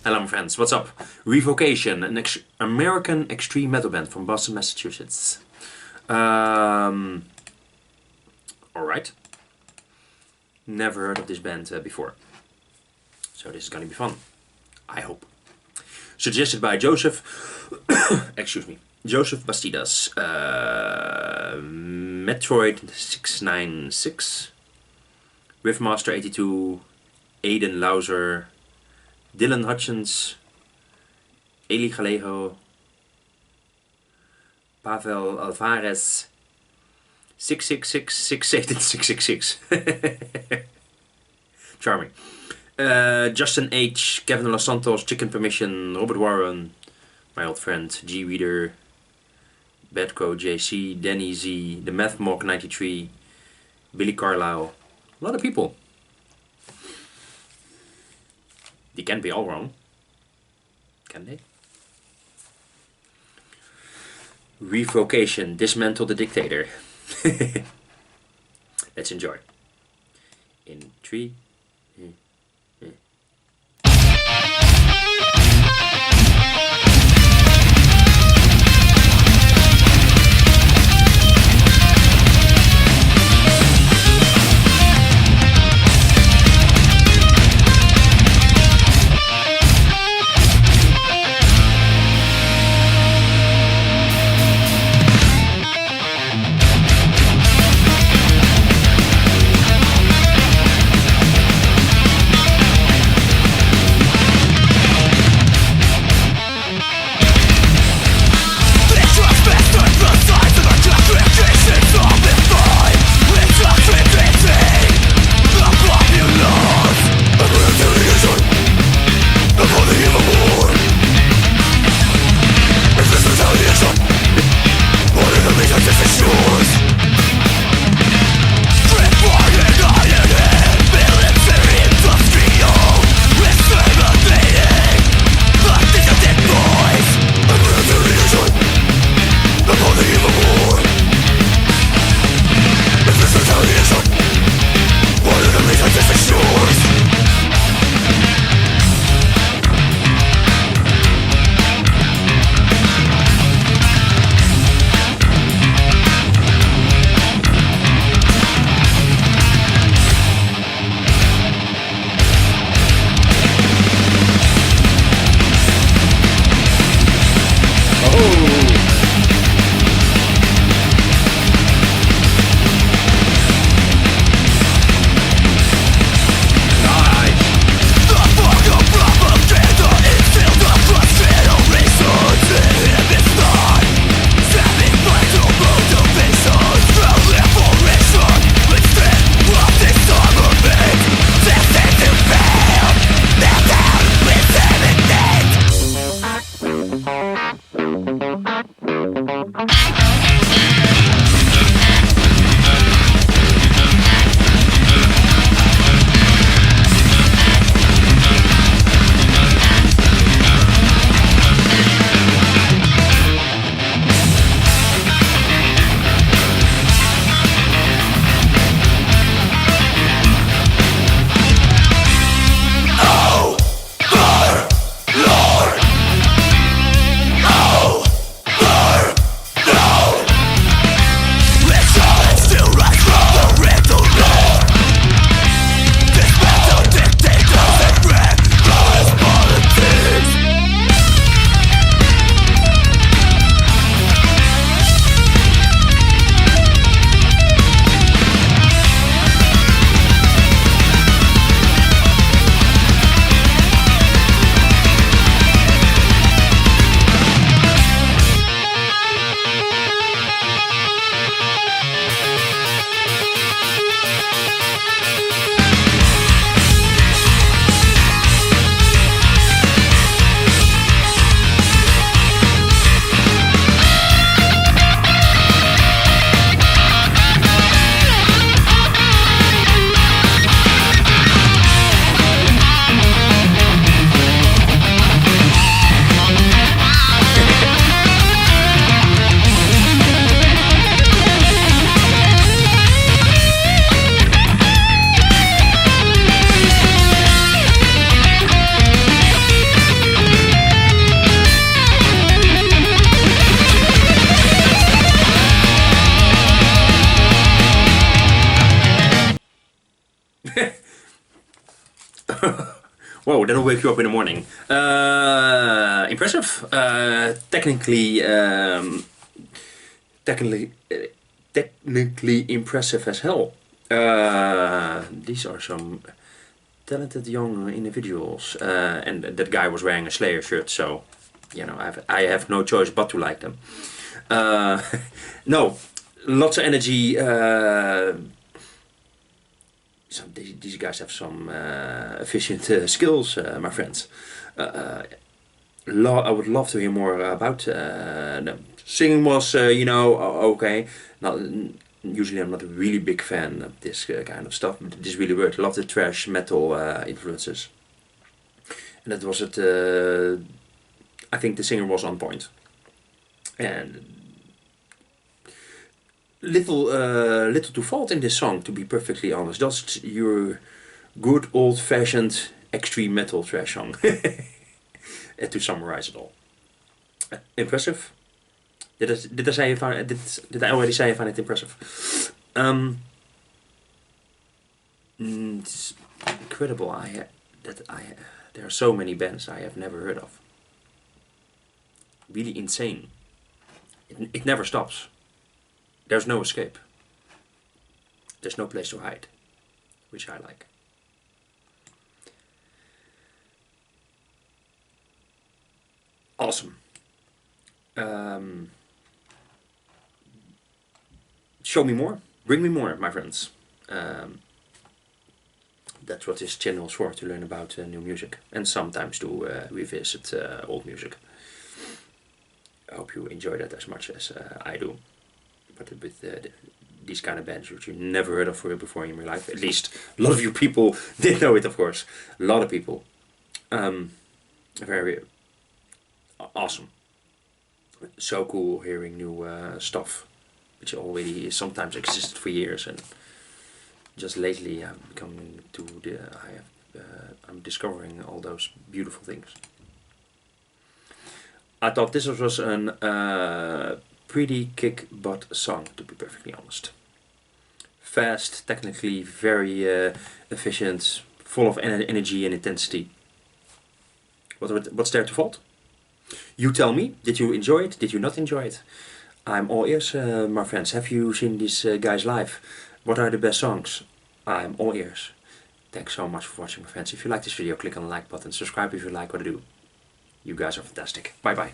Hello, my friends. What's up? Revocation, an American extreme metal band from Boston, Massachusetts. Alright. Never heard of this band before. So this is gonna be fun. I hope. Suggested by Joseph... excuse me. Joseph Bastidas. Metroid 696. Riffmaster 82. Aiden Lauser. Dylan Hutchins, Eli Gallego, Pavel Alvarez, 666-686-666. Charming. Justin H, Kevin Los Santos, Chicken Permission, Robert Warren, my old friend, G Reader, Bedco JC, Danny Z, The Math Mock 93, Billy Carlisle. A lot of people. They can't be all wrong, can they? Revocation, Dismantle the Dictator. Let's enjoy. In 3. Whoa, that'll wake you up in the morning. Impressive. Technically impressive as hell. These are some talented young individuals, and that guy was wearing a Slayer shirt, so you know I have no choice but to like them. No, lots of energy. These guys have some efficient skills, my friends. I would love to hear more about them. Singing was, you know, okay. Not, usually I'm not a really big fan of this kind of stuff, but this really worked. I love the thrash metal influences. And that was it. I think the singer was on point. And little to fault in this song, to be perfectly honest. Just your good old-fashioned extreme metal thrash song. To summarize it all. Impressive. Did I already say I find it impressive? It's incredible. There are so many bands I have never heard of. Really insane. It never stops. There's no escape. There's no place to hide, which I like. Awesome. Show me more. Bring me more, my friends. That's what this channel is for, to learn about new music. And sometimes to revisit old music. I hope you enjoy that as much as I do. But with these kind of bands which you never heard of before in your life. At least a lot of you people did know it, of course. A lot of people. Very awesome. So cool hearing new stuff, which already sometimes existed for years, and just lately I'm discovering all those beautiful things. I thought this was a pretty kick-butt song, to be perfectly honest. Fast, technically very efficient, full of energy and intensity. What's there to fault? You tell me, did you enjoy it? Did you not enjoy it? I'm all ears, my friends. Have you seen these guys live? What are the best songs? I'm all ears. Thanks so much for watching, my friends. If you like this video, click on the like button. Subscribe if you like what I do. You guys are fantastic. Bye bye.